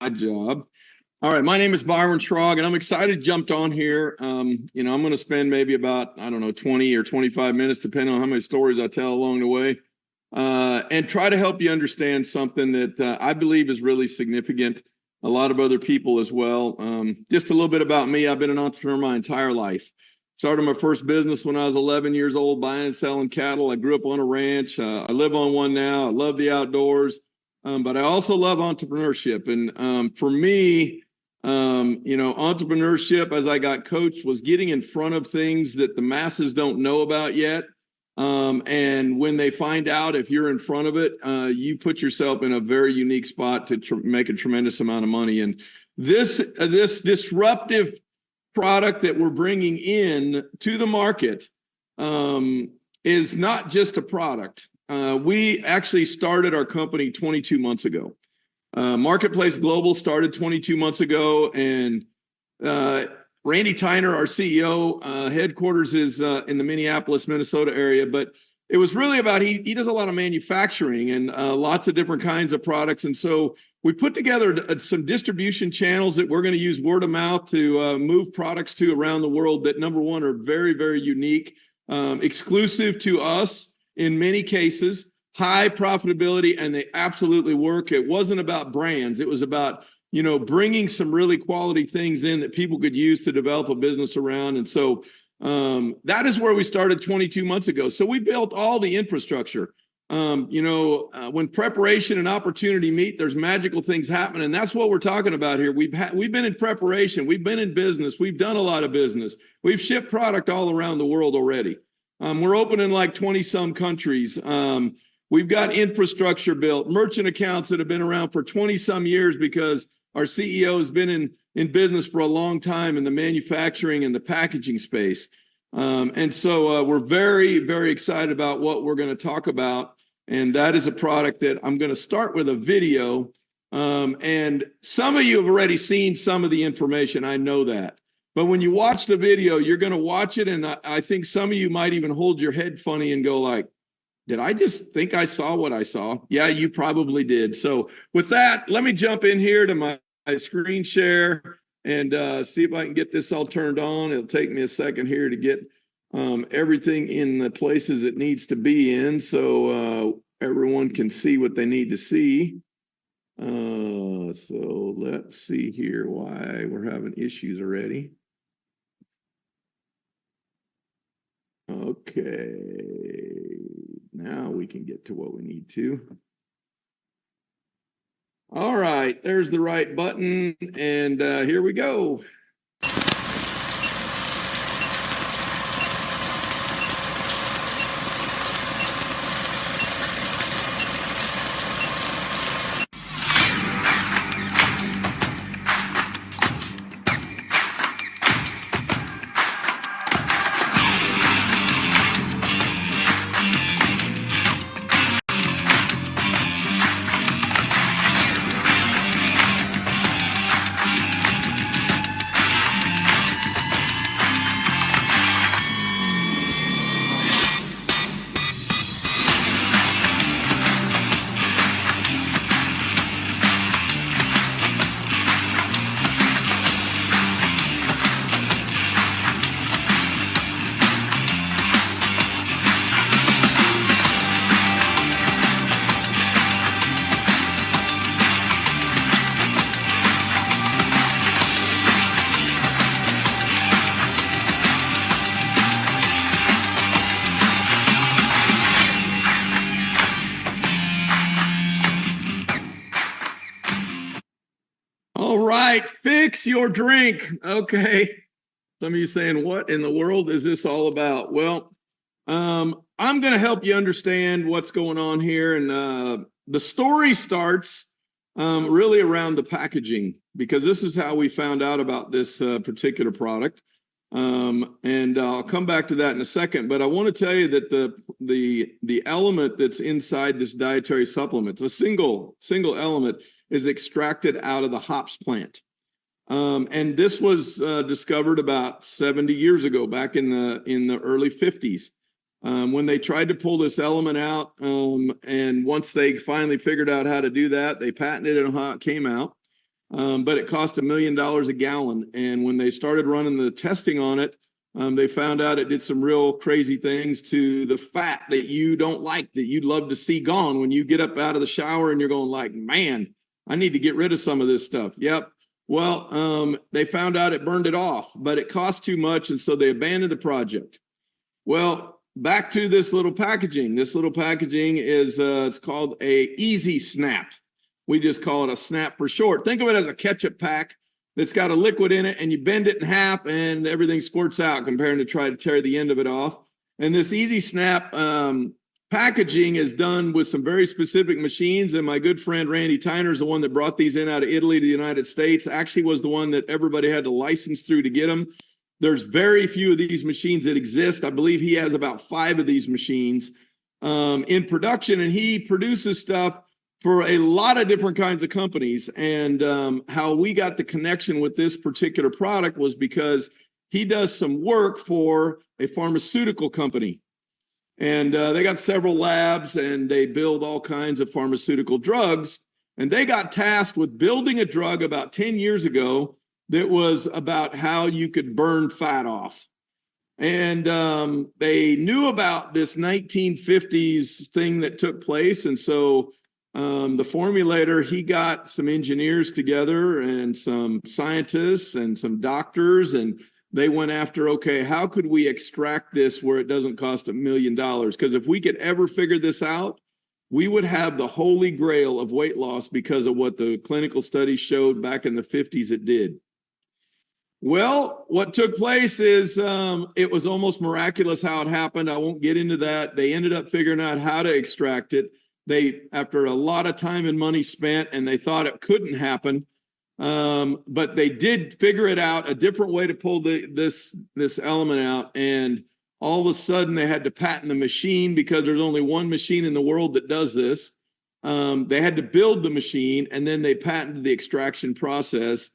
job. All right, my name is Byron Schrag, and I'm excited jumped on here. I'm going to spend maybe about, 20 or 25 minutes, depending on how many stories I tell along the way, and try to help you understand something that I believe is really significant. A lot of other people as well. Just a little bit about me. I've been an entrepreneur my entire life. Started my first business when I was 11 years old, buying and selling cattle. I grew up on a ranch. I live on one now. I love the outdoors, but I also love entrepreneurship. And for me, entrepreneurship, as I got coached, was getting in front of things that the masses don't know about yet. And when they find out, if you're in front of it, you put yourself in a very unique spot to make a tremendous amount of money. And this disruptive product that we're bringing in to the market is not just a product. We actually started our company 22 months ago. Marketplace Global started 22 months ago, and Randy Tyner, our CEO, headquarters is in the Minneapolis, Minnesota area, but it was really about, he does a lot of manufacturing and lots of different kinds of products. And so we put together some distribution channels that we're going to use word of mouth to move products to around the world that, number one, are very, very unique, exclusive to us in many cases, high profitability, and they absolutely work. It wasn't about brands. It was about, bringing some really quality things in that people could use to develop a business around. And so that is where we started 22 months ago. So we built all the infrastructure. When preparation and opportunity meet, there's magical things happen. And that's what we're talking about here. We've been in preparation. We've been in business. We've done a lot of business. We've shipped product all around the world already. We're open in like 20 some countries. We've got infrastructure built, merchant accounts that have been around for 20 some years because our CEO has been in business for a long time in the manufacturing and the packaging space. And so we're very, very excited about what we're going to talk about. And that is a product that I'm going to start with a video. And some of you have already seen some of the information. I know that. But when you watch the video, you're going to watch it. And I think some of you might even hold your head funny and go like, did I just think I saw what I saw? Yeah, you probably did. So with that, let me jump in here to my screen share and see if I can get this all turned on. It'll take me a second here to get everything in the places it needs to be in so everyone can see what they need to see. So let's see here why we're having issues already. Okay, now we can get to what we need to. All right, there's the right button, and here we go. All right, fix your drink. Okay. Some of you saying, what in the world is this all about? Well, I'm going to help you understand what's going on here. And the story starts really around the packaging, because this is how we found out about this particular product. And I'll come back to that in a second. But I want to tell you that the element that's inside this dietary supplement, it's a single element, is extracted out of the hops plant. And this was discovered about 70 years ago, back in the early 50s, when they tried to pull this element out. And once they finally figured out how to do that, they patented it on how it came out. but it cost $1 million a gallon. And when they started running the testing on it, they found out it did some real crazy things to the fat that you don't like, that you'd love to see gone when you get up out of the shower and you're going like, man, I need to get rid of some of this stuff. Yep. Well, they found out it burned it off, but it cost too much, and so they abandoned the project. Well, back to this little packaging. This little packaging is, it's called a Easy Snap. We just call it a snap for short. Think of it as a ketchup pack that's got a liquid in it, and you bend it in half and everything squirts out, comparing to try to tear the end of it off. And this Easy Snap packaging is done with some very specific machines. And my good friend Randy Tyner is the one that brought these in out of Italy to the United States. Actually was the one that everybody had to license through to get them. There's very few of these machines that exist. I believe he has about 5 of these machines in production, and he produces stuff for a lot of different kinds of companies. And how we got the connection with this particular product was because he does some work for a pharmaceutical company. And they got several labs, and they build all kinds of pharmaceutical drugs. And they got tasked with building a drug about 10 years ago that was about how you could burn fat off. And they knew about this 1950s thing that took place. And so the formulator, he got some engineers together and some scientists and some doctors, and they went after, okay, how could we extract this where it doesn't cost $1 million? Because if we could ever figure this out, we would have the holy grail of weight loss, because of what the clinical studies showed back in the 50s it did. Well, what took place is it was almost miraculous how it happened. I won't get into that. They ended up figuring out how to extract it. They, after a lot of time and money spent, and they thought it couldn't happen, but they did figure it out, a different way to pull this element out. And all of a sudden they had to patent the machine, because there's only one machine in the world that does this. They had to build the machine, and then they patented the extraction process.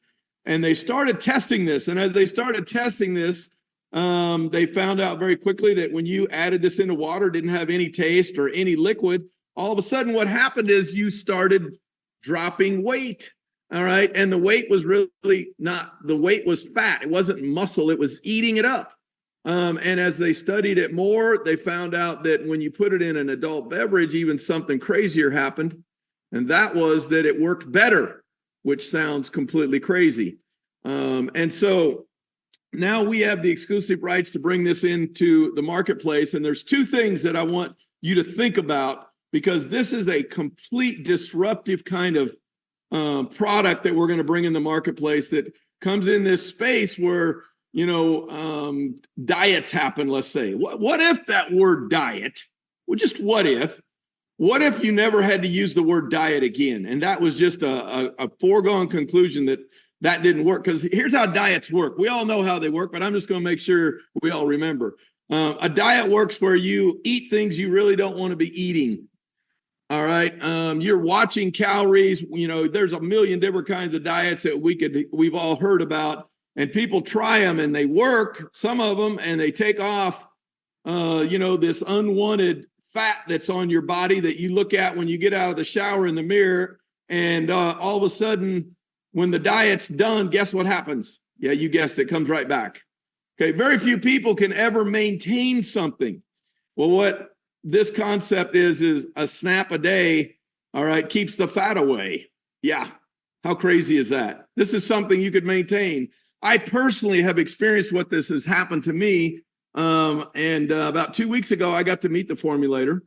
And they started testing this. And as they started testing this, they found out very quickly that when you added this into water, it didn't have any taste or any liquid. All of a sudden, what happened is you started dropping weight. All right. And the weight was really not, the weight was fat. It wasn't muscle. It was eating it up. And as they studied it more, they found out that when you put it in an adult beverage, even something crazier happened. And that was that it worked better, which sounds completely crazy. And so now we have the exclusive rights to bring this into the marketplace. And there's 2 things that I want you to think about, because this is a complete disruptive kind of product that we're going to bring in the marketplace that comes in this space where, you know, diets happen, let's say. What if that word diet, well, just what if you never had to use the word diet again? And that was just a foregone conclusion that didn't work. Because here's how diets work. We all know how they work, but I'm just going to make sure we all remember. A diet works where you eat things you really don't want to be eating. All right. You're watching calories. You know, there's a million different kinds of diets that we've all heard about, and people try them and they work, some of them, and they take off, you know, this unwanted fat that's on your body that you look at when you get out of the shower in the mirror. And all of a sudden, when the diet's done, guess what happens? Yeah, you guessed it, comes right back. Okay. Very few people can ever maintain something. Well, what this concept is a snap a day, all right, keeps the fat away. Yeah. How crazy is that? This is something you could maintain. I personally have experienced what this has happened to me. And about 2 weeks ago, I got to meet the formulator.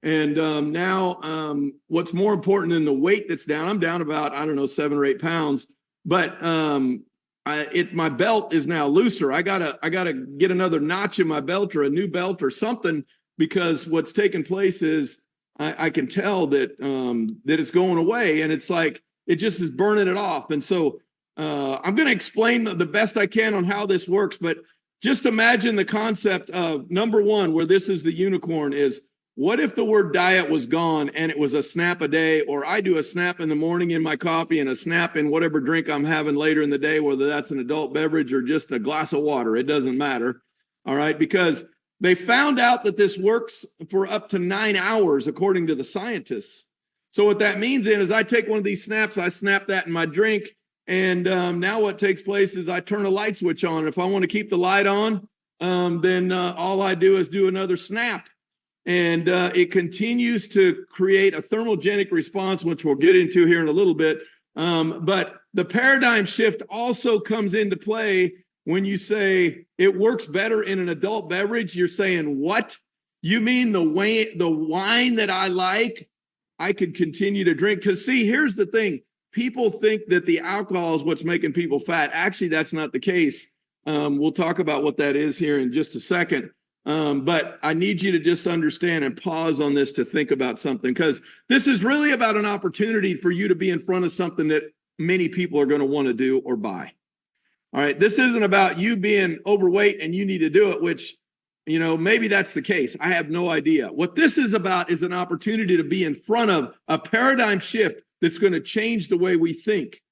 And now what's more important than the weight that's down, I'm down about, I don't know, 7 or 8 pounds, but my belt is now looser. I gotta get another notch in my belt, or a new belt or something, because what's taking place is I can tell that that it's going away, and it's like it just is burning it off. And so I'm going to explain the best I can on how this works, but just imagine the concept of number 1, where this is the unicorn, is what if the word diet was gone and it was a snap a day, or I do a snap in the morning in my coffee and a snap in whatever drink I'm having later in the day, whether that's an adult beverage or just a glass of water, it doesn't matter. All right, because they found out that this works for up to 9 hours, according to the scientists. So what that means is I take one of these snaps, I snap that in my drink, And now what takes place is I turn a light switch on. If I want to keep the light on, then all I do is do another snap. And it continues to create a thermogenic response, which we'll get into here in a little bit. But the paradigm shift also comes into play when you say it works better in an adult beverage. You're saying, what? You mean the wine that I like, I could continue to drink? Because see, here's the thing. People think that the alcohol is what's making people fat. Actually, that's not the case. We'll talk about what that is here in just a second. But I need you to just understand and pause on this to think about something, because this is really about an opportunity for you to be in front of something that many people are going to want to do or buy. All right. This isn't about you being overweight and you need to do it, which, you know, maybe that's the case. I have no idea. What this is about is an opportunity to be in front of a paradigm shift that's going to change the way we think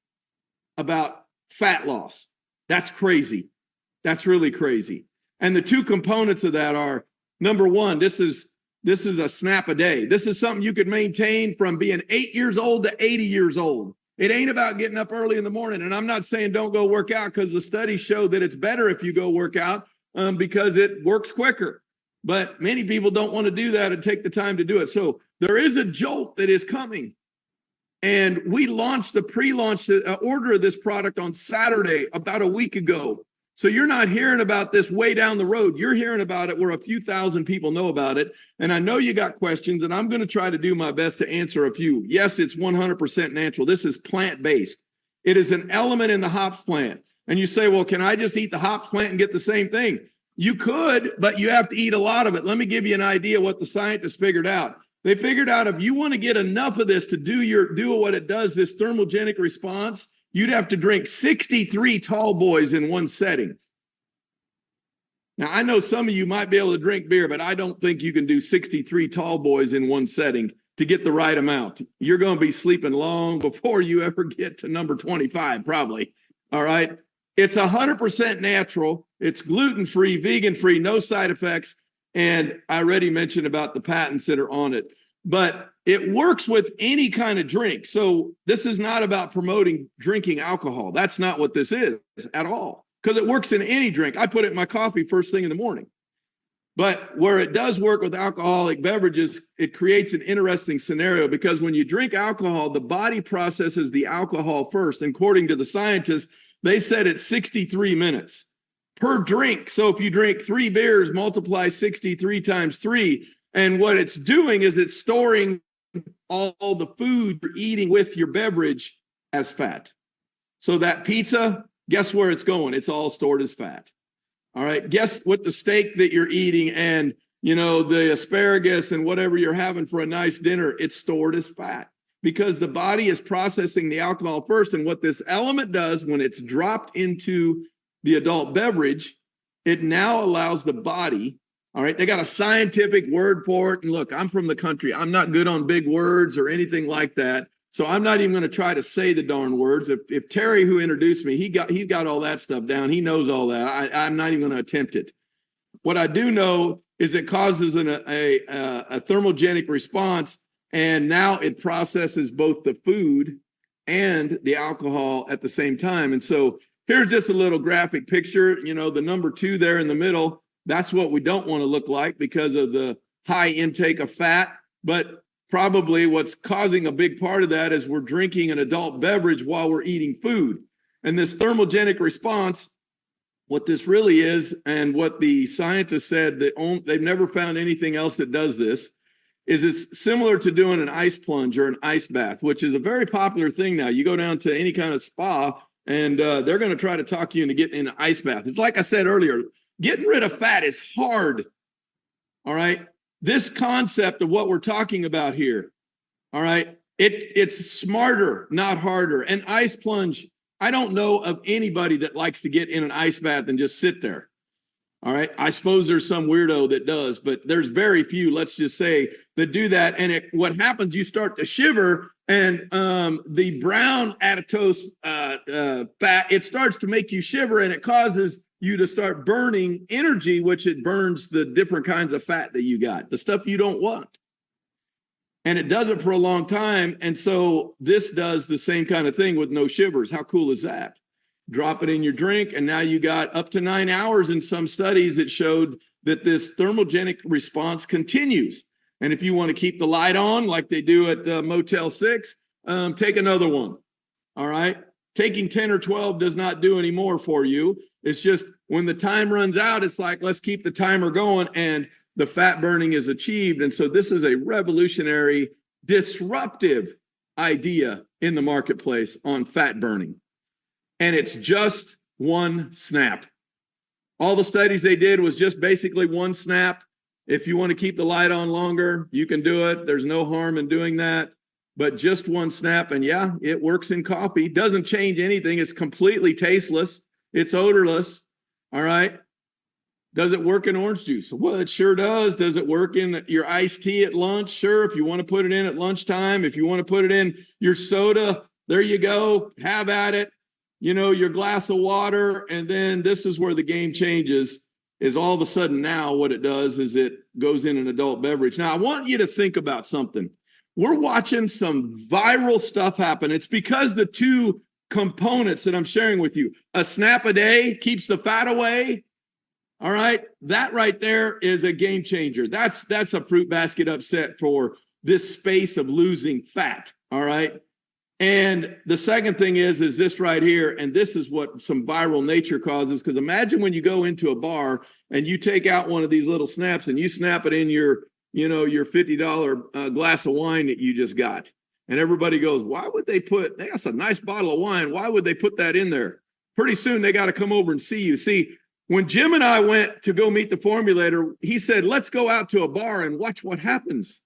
about fat loss. That's crazy. That's really crazy. And the two components of that are, number one, this is a snap a day. This is something you could maintain from being 8 years old to 80 years old. It ain't about getting up early in the morning. And I'm not saying don't go work out, because the studies show that it's better if you go work out because it works quicker. But many people don't want to do that and take the time to do it. So there is a jolt that is coming. And we launched a pre-launch order of this product on Saturday about a week ago. So you're not hearing about this way down the road. You're hearing about it where a few thousand people know about it. And I know you got questions, and I'm going to try to do my best to answer a few. Yes, it's 100% natural. This is plant-based. It is an element in the hops plant. And you say, well, can I just eat the hops plant and get the same thing? You could, but you have to eat a lot of it. Let me give you an idea what the scientists figured out. They figured out if you want to get enough of this to do what it does, this thermogenic response, you'd have to drink 63 tall boys in one setting. Now, I know some of you might be able to drink beer, but I don't think you can do 63 tall boys in one setting to get the right amount. You're going to be sleeping long before you ever get to number 25, probably. All right. It's 100% natural. It's gluten-free, vegan-free, no side effects. And I already mentioned about the patents that are on it. But it works with any kind of drink. So this is not about promoting drinking alcohol. That's not what this is at all, because it works in any drink. I put it in my coffee first thing in the morning. But where it does work with alcoholic beverages, it creates an interesting scenario, because when you drink alcohol, the body processes the alcohol first. And according to the scientists, they said it's 63 minutes per drink. So if you drink 3 beers, multiply 63 times 3. And what it's doing is it's storing all the food you're eating with your beverage as fat. So that pizza, guess where it's going? It's all stored as fat. All right. Guess what the steak that you're eating and, you know, the asparagus and whatever you're having for a nice dinner, it's stored as fat, because the body is processing the alcohol first. And what this element does when it's dropped into the adult beverage, it now allows the body. All right, they got a scientific word for it. And look, I'm from the country. I'm not good on big words or anything like that. So I'm not even going to try to say the darn words. If Terry, who introduced me, he got all that stuff down. He knows all that. I'm not even going to attempt it. What I do know is it causes a thermogenic response, and now it processes both the food and the alcohol at the same time. And so here's just a little graphic picture. You know, the number 2 there in the middle. That's what we don't want to look like because of the high intake of fat. But probably what's causing a big part of that is we're drinking an adult beverage while we're eating food. And this thermogenic response, what this really is, and what the scientists said that they've never found anything else that does this, is it's similar to doing an ice plunge or an ice bath, which is a very popular thing now. You go down to any kind of spa, and they're going to try to talk you into getting in an ice bath. It's like I said earlier, getting rid of fat is hard. All right. This concept of what we're talking about here. All right. It's smarter, not harder. An ice plunge. I don't know of anybody that likes to get in an ice bath and just sit there. All right. I suppose there's some weirdo that does, but there's very few, let's just say, that do that. And what happens, you start to shiver, and the brown adipose fat, it starts to make you shiver, and it causes you to start burning energy, which it burns the different kinds of fat that you got, the stuff you don't want. And it does it for a long time. And so this does the same kind of thing with no shivers. How cool is that? Drop it in your drink, and now you got up to 9 hours in some studies that showed that this thermogenic response continues. And if you want to keep the light on like they do at Motel 6, take another one. All right. Taking 10 or 12 does not do any more for you. It's just when the time runs out, it's like, let's keep the timer going, and the fat burning is achieved. And so this is a revolutionary, disruptive idea in the marketplace on fat burning. And it's just one snap. All the studies they did was just basically one snap. If you want to keep the light on longer, you can do it. There's no harm in doing that. But just one snap, and yeah, it works in coffee. Doesn't change anything. It's completely tasteless. It's odorless. All right. Does it work in orange juice? Well, it sure does. Does it work in your iced tea at lunch? Sure. If you want to put it in at lunchtime, if you want to put it in your soda, there you go. Have at it. You know, your glass of water. And then this is where the game changes, is all of a sudden now what it does is it goes in an adult beverage. Now, I want you to think about something. We're watching some viral stuff happen. It's because the two components that I'm sharing with you, a snap a day keeps the fat away. All right. That right there is a game changer. That's a fruit basket upset for this space of losing fat. All right. And the second thing is this right here. And this is what some viral nature causes. Because imagine when you go into a bar and you take out one of these little snaps and you snap it in your $50 glass of wine that you just got. And everybody goes, why would they that's a nice bottle of wine. Why would they put that in there? Pretty soon they got to come over and see you. See, when Jim and I went to go meet the formulator, he said, let's go out to a bar and watch what happens.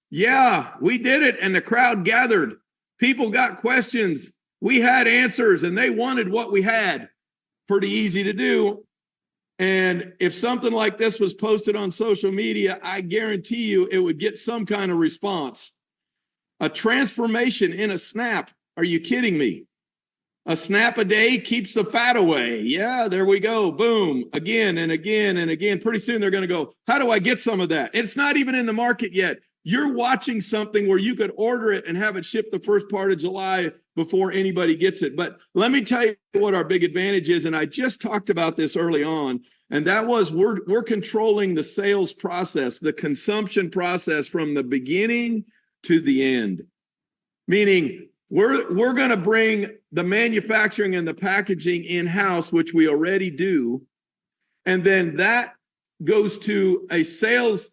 Yeah, we did it. And the crowd gathered. People got questions. We had answers, and they wanted what we had. Pretty easy to do. And if something like this was posted on social media, I guarantee you it would get some kind of response. A transformation in a snap. Are you kidding me? A snap a day keeps the fat away. Yeah, there we go. Boom. Again and again and again. Pretty soon they're going to go, how do I get some of that? It's not even in the market yet. You're watching something where you could order it and have it shipped the first part of July before anybody gets it. But let me tell you what our big advantage is. And I just talked about this early on. And that was we're controlling the sales process, the consumption process from the beginning to the end. Meaning we're going to bring the manufacturing and the packaging in-house, which we already do. And then that goes to a sales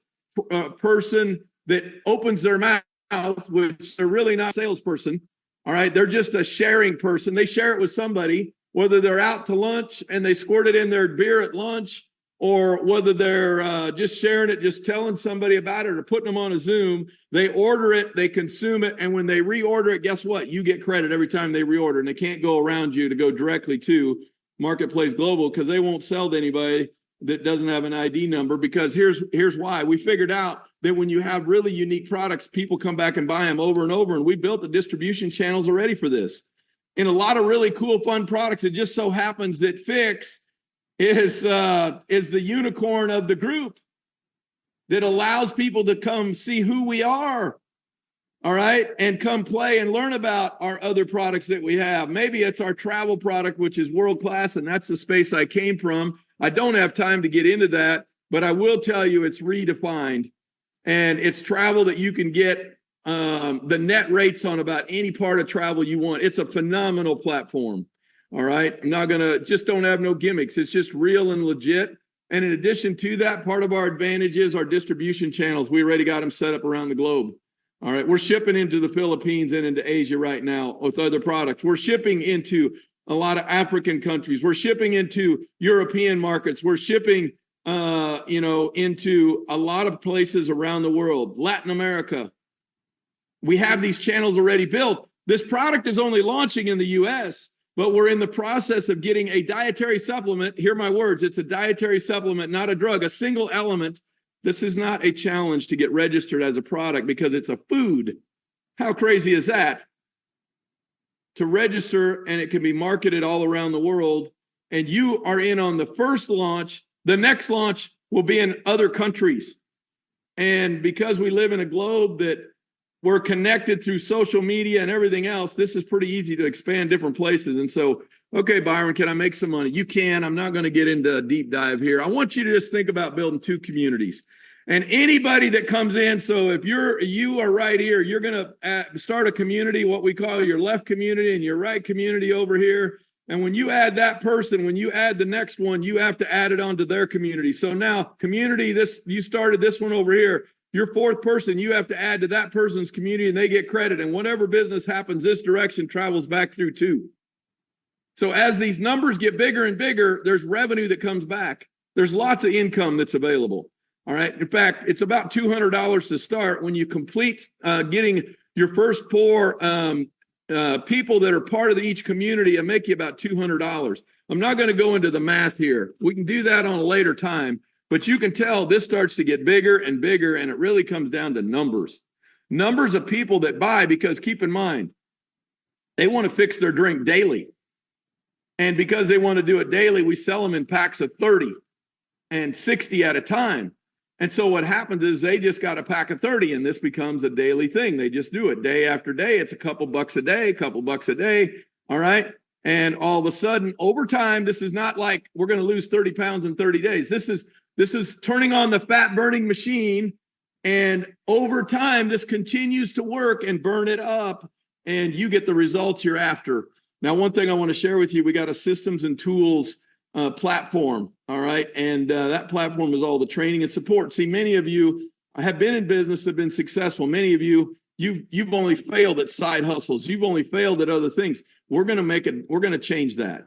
person that opens their mouth, which they're really not a salesperson. All right. They're just a sharing person. They share it with somebody, whether they're out to lunch and they squirt it in their beer at lunch, or whether they're just sharing it, just telling somebody about it or putting them on a Zoom. They order it, they consume it. And when they reorder it, guess what? You get credit every time they reorder, and they can't go around you to go directly to Marketplace Global because they won't sell to anybody that doesn't have an ID number. Because here's why. We figured out that when you have really unique products, people come back and buy them over and over. And we built the distribution channels already for this. In a lot of really cool, fun products, it just so happens that Fix is the unicorn of the group that allows people to come see who we are. All right. And come play and learn about our other products that we have. Maybe it's our travel product, which is world-class. And that's the space I came from. I don't have time to get into that, but I will tell you it's redefined, and it's travel that you can get the net rates on about any part of travel you want. It's a phenomenal platform. All right. I'm not going to just don't have no gimmicks. It's just real and legit. And in addition to that, part of our advantage is our distribution channels. We already got them set up around the globe. All right. We're shipping into the Philippines and into Asia right now with other products. We're shipping into a lot of African countries. We're shipping into European markets. We're shipping, into a lot of places around the world, Latin America. We have these channels already built. This product is only launching in the US, but we're in the process of getting a dietary supplement. Hear my words. It's a dietary supplement, not a drug, a single element. This is not a challenge to get registered as a product because it's a food. How crazy is that? To register, and it can be marketed all around the world. And you are in on the first launch. The next launch will be in other countries. And because we live in a globe that we're connected through social media and everything else, this is pretty easy to expand different places. And so, okay, Byron, can I make some money? You can. I'm not going to get into a deep dive here. I want you to just think about building 2 communities. And anybody that comes in, so if you are right here, you're going to start a community, what we call your left community and your right community over here. And when you add that person, when you add the next one, you have to add it onto their community. So now community, you started this one over here. Your 4th person, you have to add to that person's community and they get credit. And whatever business happens this direction travels back through 2. So as these numbers get bigger and bigger, there's revenue that comes back. There's lots of income that's available. All right. In fact, it's about $200 to start. When you complete getting your first 4 people that are part of each community, it'll make you about $200. I'm not going to go into the math here. We can do that on a later time, but you can tell this starts to get bigger and bigger, and it really comes down to numbers. Numbers of people that buy, because keep in mind, they want to fix their drink daily. And because they want to do it daily, we sell them in packs of 30 and 60 at a time. And so what happens is they just got a pack of 30, and this becomes a daily thing. They just do it day after day. It's a couple bucks a day, all right? And all of a sudden, over time, this is not like we're going to lose 30 pounds in 30 days. This is turning on the fat-burning machine, and over time, this continues to work and burn it up, and you get the results you're after. Now, one thing I want to share with you, we got a systems and tools platform, all right? And that platform is all the training and support. See, many of you have been in business, have been successful. Many of you, you've only failed at side hustles. You've only failed at other things. We're going to change that.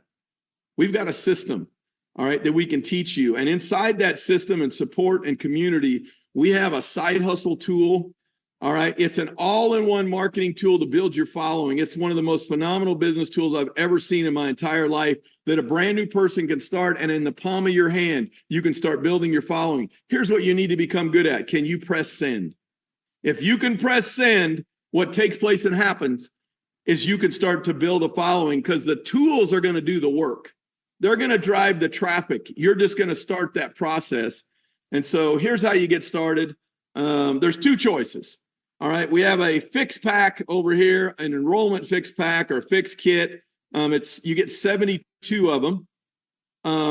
We've got a system, all right, that we can teach you. And inside that system and support and community, we have a side hustle tool. All right. It's an all-in-one marketing tool to build your following. It's one of the most phenomenal business tools I've ever seen in my entire life that a brand new person can start, and in the palm of your hand, you can start building your following. Here's what you need to become good at. Can you press send? If you can press send, what takes place and happens is you can start to build a following, because the tools are going to do the work. They're going to drive the traffic. You're just going to start that process. And so here's how you get started. There's 2 choices. All right, we have a fix pack over here, an enrollment fix pack or fix kit. You get 72 of them.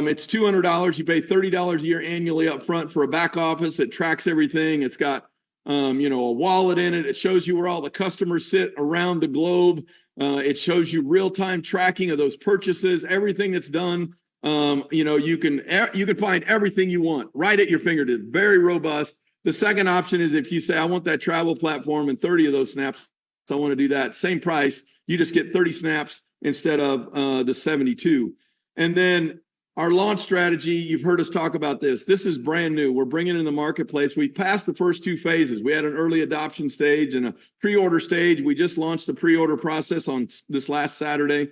It's $200. You pay $30 a year annually up front for a back office that tracks everything. It's got a wallet in it. It shows you where all the customers sit around the globe. It shows you real-time tracking of those purchases, everything that's done. You can find everything you want right at your fingertips. Very robust. The second option is if you say, I want that travel platform and 30 of those snaps, so I want to do that. Same price. You just get 30 snaps instead of the 72. And then our launch strategy, you've heard us talk about this. This is brand new. We're bringing it in the marketplace. We passed the first 2 phases. We had an early adoption stage and a pre-order stage. We just launched the pre-order process on this last Saturday.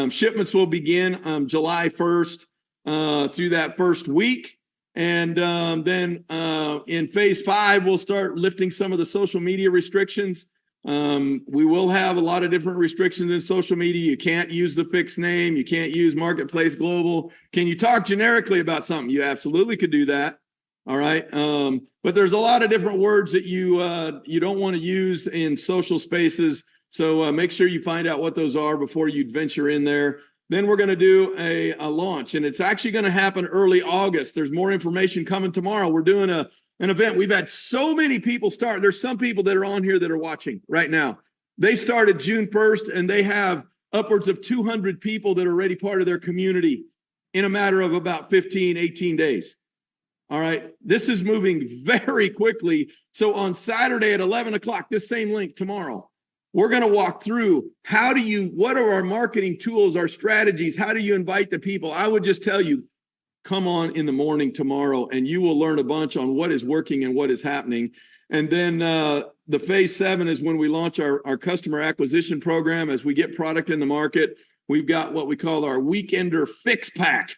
Shipments will begin July 1st through that first week. And then in phase 5, we'll start lifting some of the social media restrictions. We will have a lot of different restrictions in social media. You can't use the fixed name. You can't use Marketplace Global. Can you talk generically about something? You absolutely could do that. All right. But there's a lot of different words that you don't want to use in social spaces. So make sure you find out what those are before you venture in there. Then we're going to do a launch, and it's actually going to happen early August. There's more information coming tomorrow. We're doing an event. We've had so many people start. There's some people that are on here that are watching right now. They started June 1st, and they have upwards of 200 people that are already part of their community in a matter of about 15, 18 days. All right. This is moving very quickly. So on Saturday at 11 o'clock, this same link tomorrow, we're going to walk through what are our marketing tools, our strategies? How do you invite the people? I would just tell you, come on in the morning tomorrow, and you will learn a bunch on what is working and what is happening. And then the phase 7 is when we launch our customer acquisition program. As we get product in the market, we've got what we call our weekender fix pack.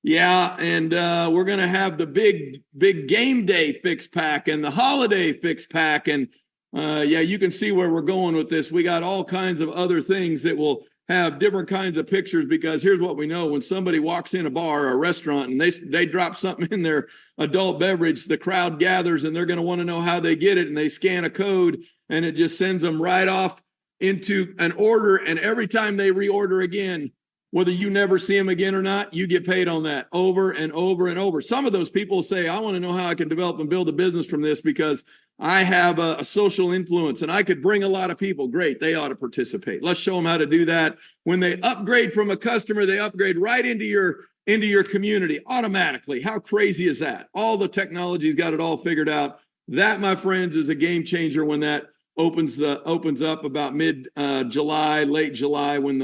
Yeah, and we're going to have the big game day fix pack and the holiday fix pack. And you can see where we're going with this. We got all kinds of other things that will have different kinds of pictures, because here's what we know: when somebody walks in a bar or a restaurant and they drop something in their adult beverage, the crowd gathers and they're going to want to know how they get it, and they scan a code and it just sends them right off into an order. And every time they reorder again, whether you never see them again or not, you get paid on that over and over and over. Some of those people say, I want to know how I can develop and build a business from this because I have a social influence and I could bring a lot of people. Great, they ought to participate. Let's show them how to do that. When they upgrade from a customer, they upgrade right into your community automatically. How crazy is that? All the technology's got it all figured out. That, my friends, is a game changer when that opens up about mid-July, late July, when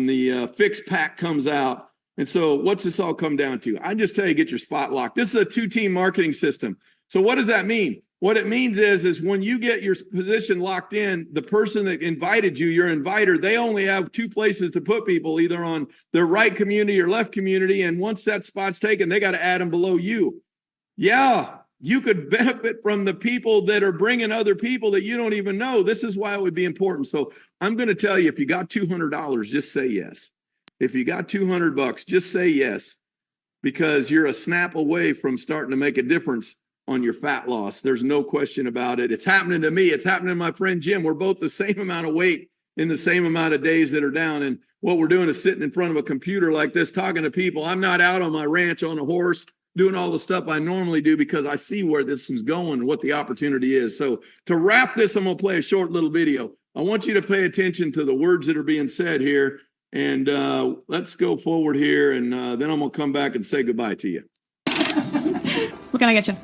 the fix pack comes out. And so what's this all come down to? I just tell you, get your spot locked. This is a 2-team marketing system. So what does that mean? What it means is when you get your position locked in, the person that invited you, your inviter, they only have 2 places to put people, either on their right community or left community. And once that spot's taken, they got to add them below you. Yeah, you could benefit from the people that are bringing other people that you don't even know. This is why it would be important. So I'm going to tell you, if you got $200, just say yes. If you got $200, just say yes, because you're a snap away from starting to make a difference on your fat loss. There's no question about it. It's happening to me. It's happening to my friend Jim. We're both the same amount of weight in the same amount of days that are down. And what we're doing is sitting in front of a computer like this, talking to people. I'm not out on my ranch on a horse doing all the stuff I normally do, because I see where this is going and what the opportunity is. So to wrap this, I'm going to play a short little video. I want you to pay attention to the words that are being said here. And let's go forward here. And then I'm going to come back and say goodbye to you. What can I get you?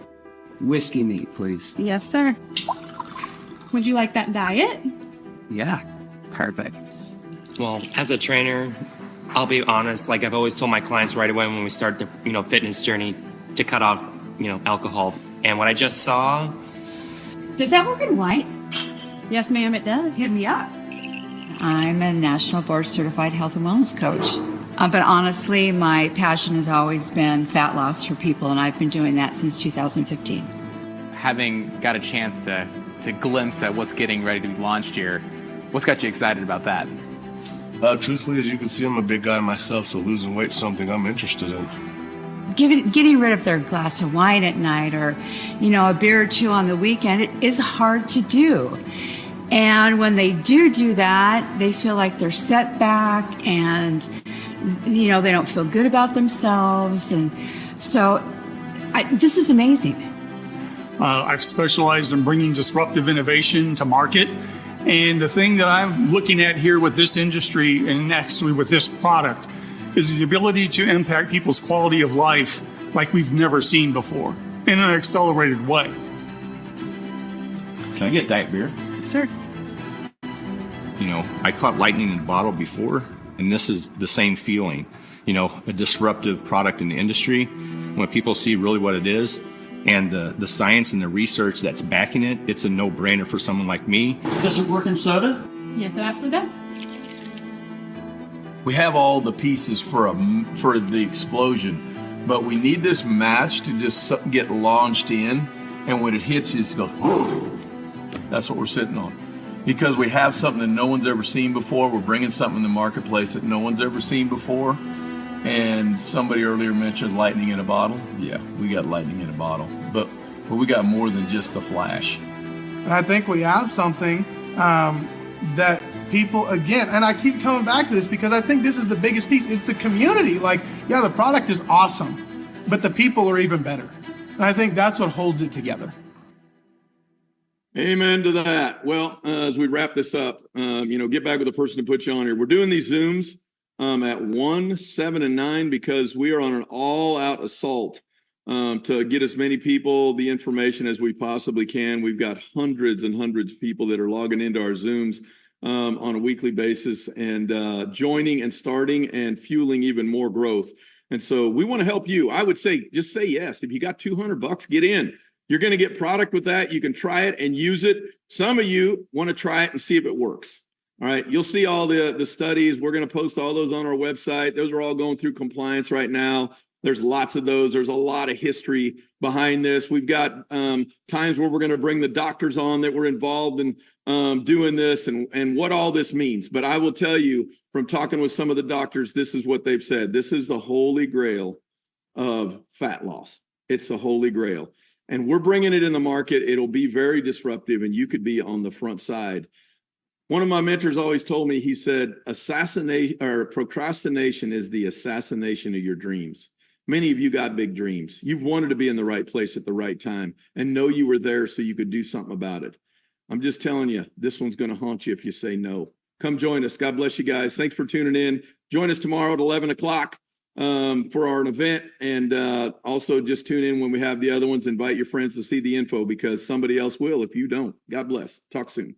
Whiskey neat, please. Yes, sir. Would you like that diet? Yeah, perfect. Well, as a trainer, I'll be honest, like I've always told my clients right away when we start the, fitness journey, to cut off, alcohol. And what I just saw. Does that work in white? Yes, ma'am, it does. Hit me up. I'm a national board certified health and wellness coach. But honestly, my passion has always been fat loss for people, and I've been doing that since 2015. Having got a chance to glimpse at what's getting ready to be launched here, what's got you excited about that? Truthfully, as you can see, I'm a big guy myself, so losing weight's something I'm interested in. Getting rid of their glass of wine at night, or, a beer or 2 on the weekend, it is hard to do. And when they do that, they feel like they're set back, and they don't feel good about themselves. And so this is amazing. I've specialized in bringing disruptive innovation to market. And the thing that I'm looking at here with this industry, and actually with this product, is the ability to impact people's quality of life like we've never seen before, in an accelerated way. Can I get diet beer? Sir. I caught lightning in a bottle before, and this is the same feeling. A disruptive product in the industry, when people see really what it is, and the science and the research that's backing it, it's a no-brainer for someone like me. Does it work in soda? Yes, it absolutely does. We have all the pieces for the explosion, but we need this match to just get launched in, and when it hits, you just go, whoa. That's what we're sitting on. Because we have something that no one's ever seen before. We're bringing something in the marketplace that no one's ever seen before. And somebody earlier mentioned lightning in a bottle. Yeah, we got lightning in a bottle, but we got more than just the flash. And I think we have something that people, again, and I keep coming back to this because I think this is the biggest piece. It's the community. Like, yeah, the product is awesome, but the people are even better. And I think that's what holds it together. Amen to that. Well, as we wrap this up, get back with the person to put you on here. We're doing these Zooms at 1, 7, and 9 because we are on an all-out assault to get as many people the information as we possibly can. We've got hundreds and hundreds of people that are logging into our Zooms on a weekly basis and joining and starting and fueling even more growth. And so we want to help you. I would say just say yes. If you got $200, get in. You're going to get product with that. You can try it and use it. Some of you want to try it and see if it works. All right. You'll see all the studies. We're going to post all those on our website. Those are all going through compliance right now. There's lots of those. There's a lot of history behind this. We've got times where we're going to bring the doctors on that were involved in doing this and what all this means. But I will tell you, from talking with some of the doctors, this is what they've said. This is the holy grail of fat loss. It's the holy grail. And we're bringing it in the market. It'll be very disruptive, and you could be on the front side. One of my mentors always told me, he said, procrastination is the assassination of your dreams. Many of you got big dreams. You've wanted to be in the right place at the right time and know you were there so you could do something about it. I'm just telling you, this one's going to haunt you if you say no. Come join us. God bless you guys. Thanks for tuning in. Join us tomorrow at 11 o'clock for our event. And also just tune in when we have the other ones. Invite your friends to see the info because somebody else will if you don't. God bless. Talk soon.